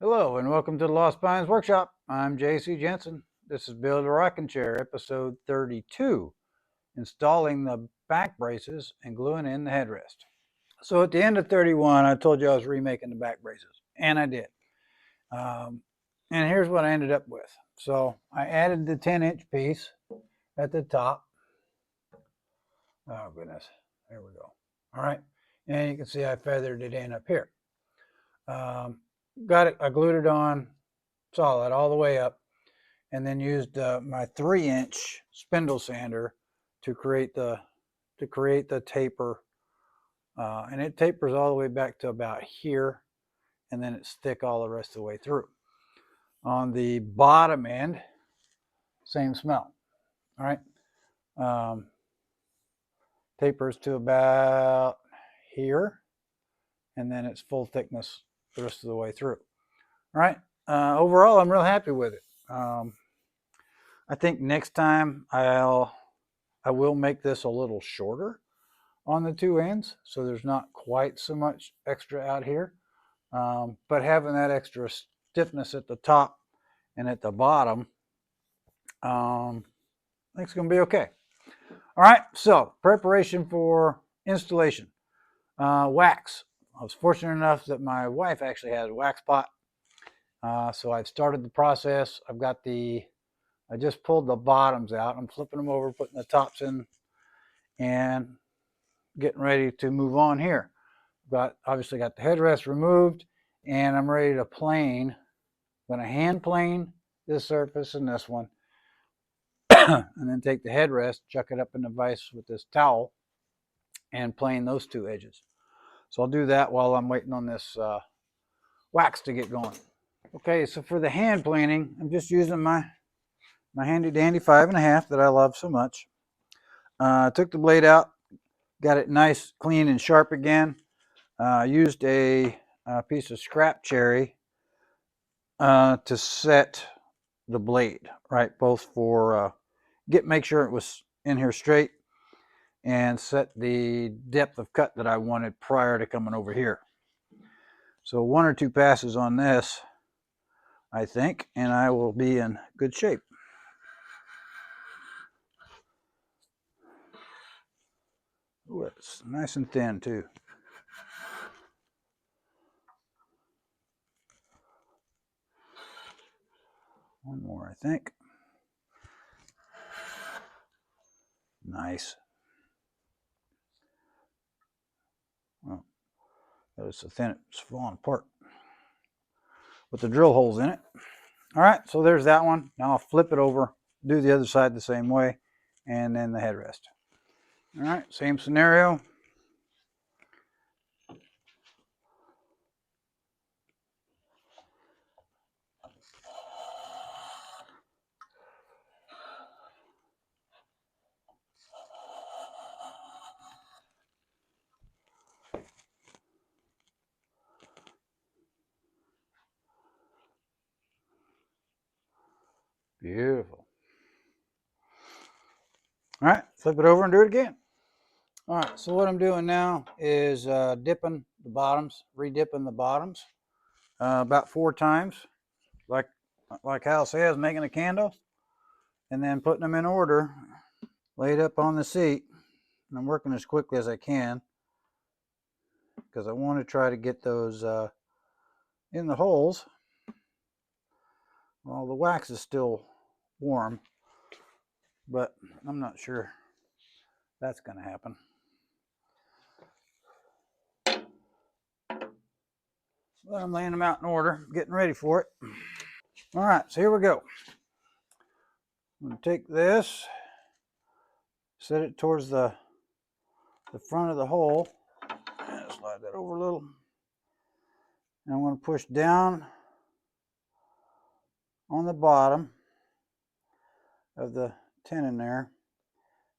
Hello and welcome to the Lost Pines Workshop. I'm J.C. Jensen. This is Build a Rocking Chair, episode 32, installing the back braces and gluing in the headrest. So at the end of 31, I told you I was remaking the back braces, and I did. And here's what I ended up with. So I added the 10-inch piece at the top. Oh goodness, there we go. All right, and you can see I feathered it in up here. Got it, I glued it on solid all the way up, and then used my 3-inch spindle sander to create the taper, and it tapers all the way back to about here, and then it's thick all the rest of the way through. On the bottom end, same smell. All right, tapers to about here, and then it's full thickness the rest of the way through. All right, overall I'm real happy with it. I think next time I will make this a little shorter on the two ends, so there's not quite so much extra out here. But having that extra stiffness at the top and at the bottom, I think it's going to be okay. All right, so preparation for installation. Wax. I was fortunate enough that my wife actually has a wax pot. So I've started the process. I just pulled the bottoms out. I'm flipping them over, putting the tops in, and getting ready to move on here. Obviously got the headrest removed, and I'm ready to plane. I'm going to hand plane this surface and this one, and then take the headrest, chuck it up in the vise with this towel, and plane those two edges. So I'll do that while I'm waiting on this wax to get going. Okay, so for the hand planing, I'm just using my handy dandy 5.5 that I love so much. Took the blade out, got it nice, clean, and sharp again. Used a piece of scrap cherry to set the blade, right? Both for make sure it was in here straight, and set the depth of cut that I wanted prior to coming over here. So 1 or 2 passes on this, I think, and I will be in good shape. Ooh, it's nice and thin too. One more, I think. Nice. Well, that was so thin it's falling apart with the drill holes in it. All right, so there's that one. Now I'll flip it over, do the other side the same way, and then the headrest. All right, same scenario. Beautiful. All right, flip it over and do it again. All right, so what I'm doing now is dipping the bottoms, redipping the bottoms about 4 times, like Hal says, making a candle, and then putting them in order, laid up on the seat. And I'm working as quickly as I can because I want to try to get those in the holes. Well, the wax is still warm, but I'm not sure that's going to happen. But I'm laying them out in order, getting ready for it. All right, so here we go. I'm going to take this, set it towards the front of the hole, and slide that over a little. And I'm going to push down on the bottom of the tenon there,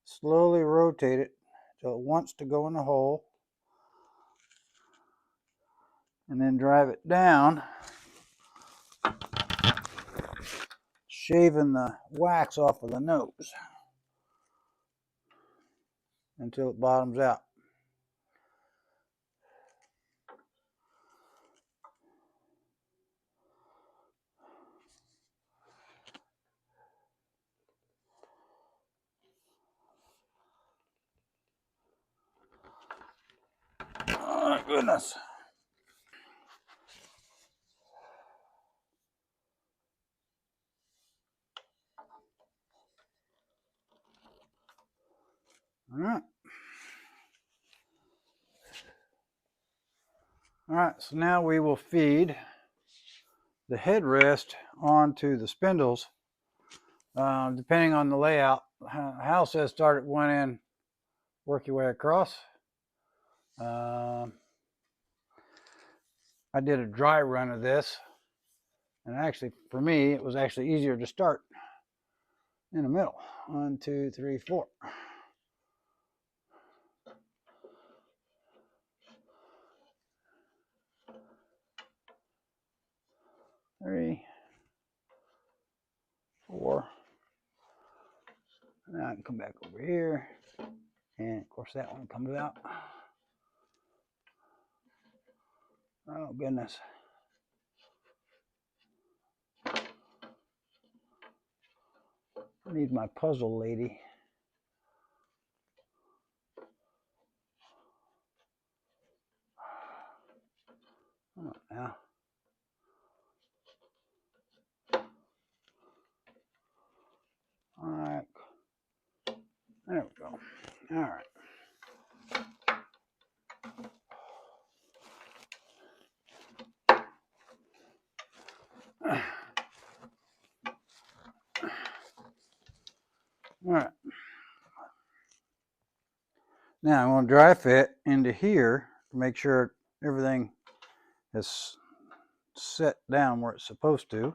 slowly rotate it till it wants to go in the hole, and then drive it down, shaving the wax off of the nose until it bottoms out. goodness. All right. All right, so now we will feed the headrest onto the spindles. Depending on the layout, Hal says start at one end, work your way across. I did a dry run of this, and actually, for me, it was actually easier to start in the middle. 1, 2, 3, 4. 3, 4. Now I can come back over here, and of course that one comes out. Oh goodness. I need my puzzle lady. Come on now. All right. There we go. All right. All right. Now I'm going to dry fit into here to make sure everything is set down where it's supposed to.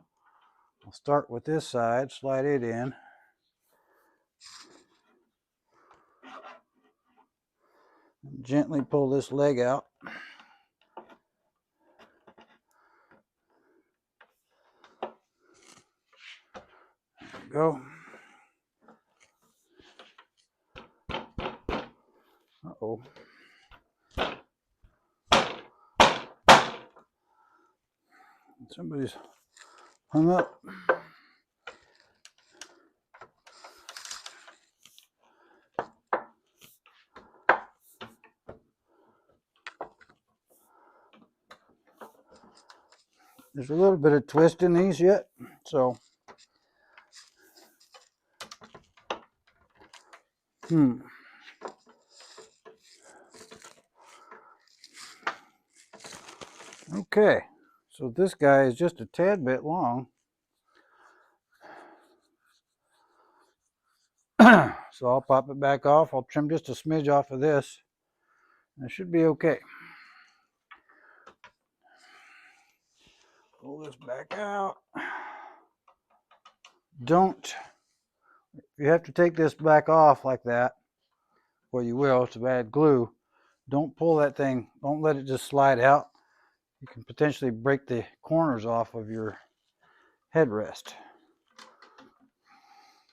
I'll start with this side, slide it in. Gently pull this leg out. There we go. Uh-oh. Somebody's hung up. There's a little bit of twist in these yet, so Okay, so this guy is just a tad bit long. So I'll pop it back off. I'll trim just a smidge off of this. And it should be okay. Pull this back out. If you have to take this back off like that, well, you will, it's a bad glue. Don't pull that thing, don't let it just slide out. You can potentially break the corners off of your headrest.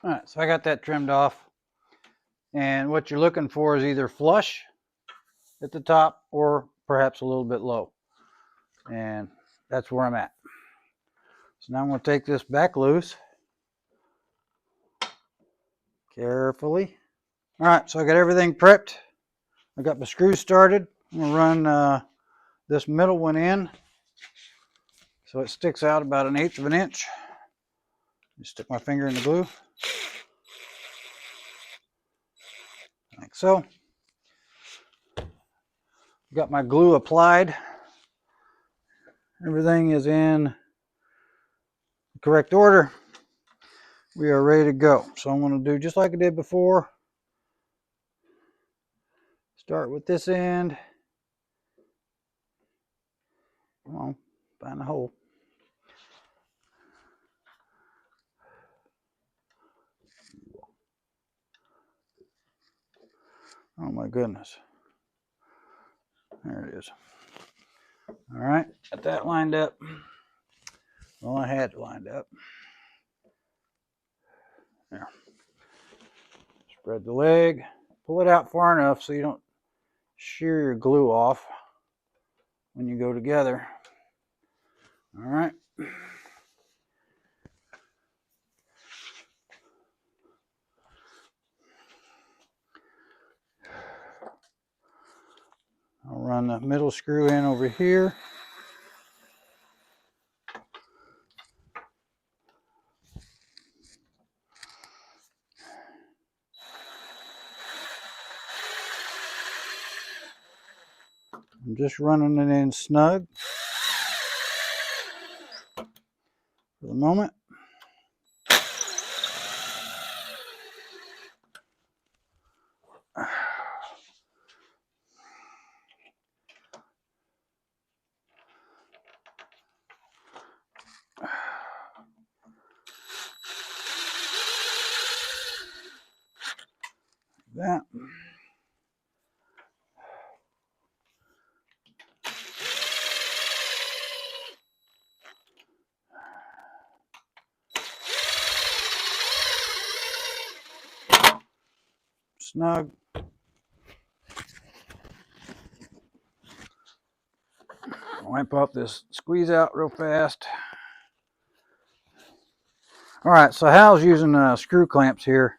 All right, so I got that trimmed off. And what you're looking for is either flush at the top or perhaps a little bit low. And that's where I'm at. So now I'm going to take this back loose. Carefully. All right, so I got everything prepped. I got my screws started. I'm going to run this middle one in so it sticks out about 1/8 of an inch. Just stick my finger in the glue. Like so. Got my glue applied. Everything is in the correct order. We are ready to go. So I'm going to do just like I did before. Start with this end. Come on, find a hole. Oh my goodness. There it is. All right, got that lined up. Well, I had it lined up. There. Spread the leg. Pull it out far enough so you don't shear your glue off when you go together. All right. I'll run the middle screw in over here. I'm just running it in snug for the moment. That. Snug. Wipe off this squeeze out real fast. All right, so Hal's using screw clamps here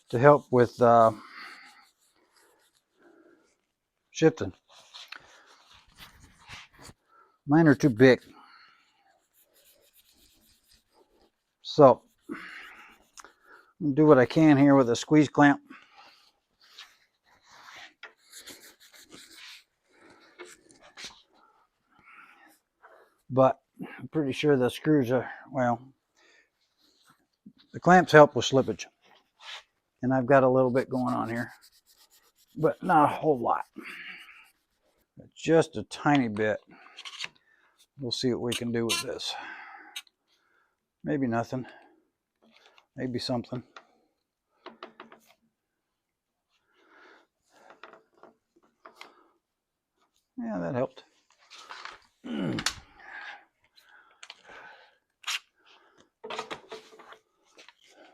to help with shifting. Mine are too big. So, I'll do what I can here with a squeeze clamp. But I'm pretty sure the screws are, well, the clamps help with slippage. And I've got a little bit going on here, but not a whole lot. Just a tiny bit. We'll see what we can do with this. Maybe nothing. Maybe something. Yeah, that helped.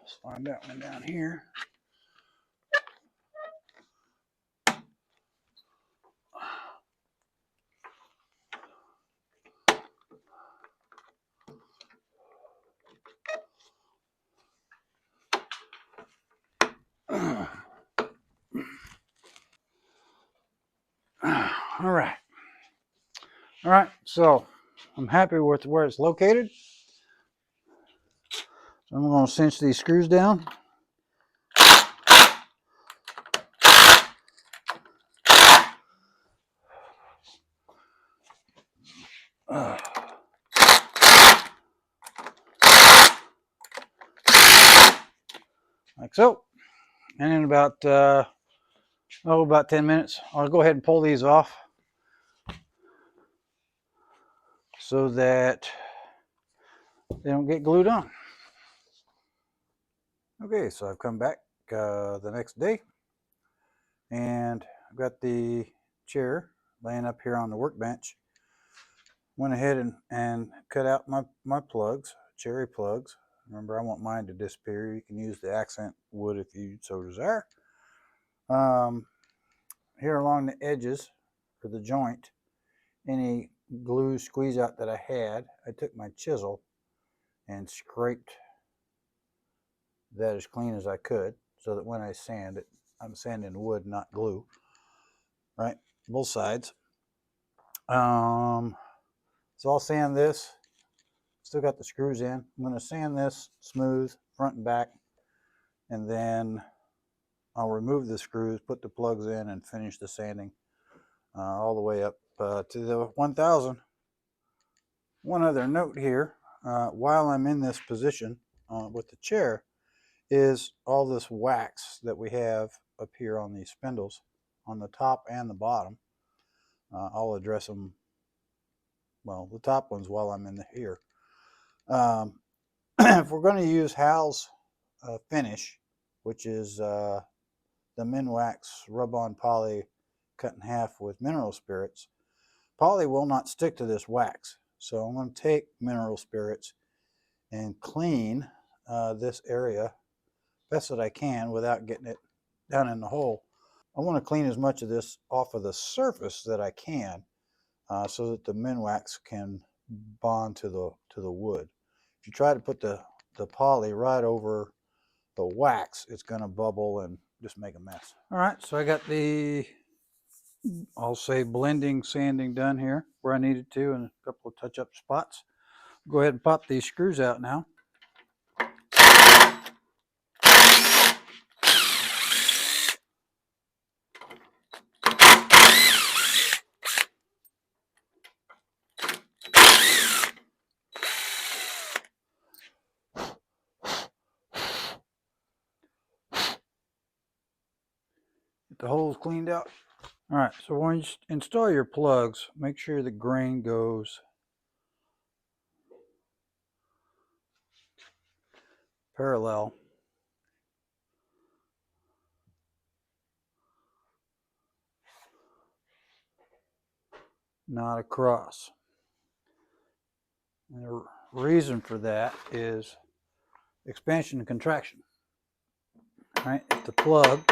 Slide that one down here. All right, so I'm happy with where it's located. So I'm going to cinch these screws down. Like so. And in about 10 minutes, I'll go ahead and pull these off so that they don't get glued on. Okay, so I've come back the next day, and I've got the chair laying up here on the workbench. Went ahead and cut out my plugs, cherry plugs. Remember, I want mine to disappear. You can use the accent wood if you so desire. Here along the edges for the joint, any glue squeeze out that I had, I took my chisel and scraped that as clean as I could, so that when I sand it, I'm sanding wood, not glue. Right, both sides. So I'll sand this. Still got the screws in. I'm going to sand this smooth front and back, and then I'll remove the screws, put the plugs in, and finish the sanding all the way up to the 1000. One other note here, while I'm in this position with the chair, is all this wax that we have up here on these spindles, on the top and the bottom. I'll address them, well, the top ones while I'm in here. If we're going to use Hal's finish, which is the Minwax rub-on poly cut in half with mineral spirits, poly will not stick to this wax. So I'm going to take mineral spirits and clean this area best that I can without getting it down in the hole. I want to clean as much of this off of the surface that I can so that the Minwax can bond to the wood. If you try to put the poly right over the wax, it's going to bubble and just make a mess. All right, so I got the I'll say blending, sanding done here where I needed to, and a couple of touch-up spots. Go ahead and pop these screws out now. Get the holes cleaned out. All right, so when you install your plugs, make sure the grain goes parallel, not across. And the reason for that is expansion and contraction. All right, if the plug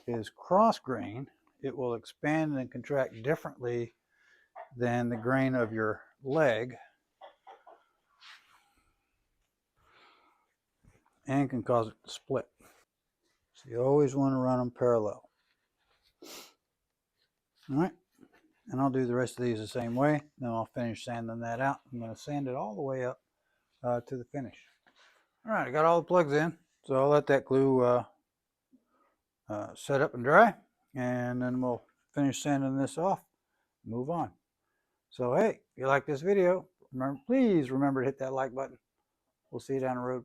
is cross grain, it will expand and contract differently than the grain of your leg and can cause it to split. So you always want to run them parallel. All right, and I'll do the rest of these the same way. Then I'll finish sanding that out. I'm going to sand it all the way up to the finish. All right, I got all the plugs in, so I'll let that glue set up and dry, and then we'll finish sanding this off, move on. So hey, if you like this video, please remember to hit that like button. We'll see you down the road.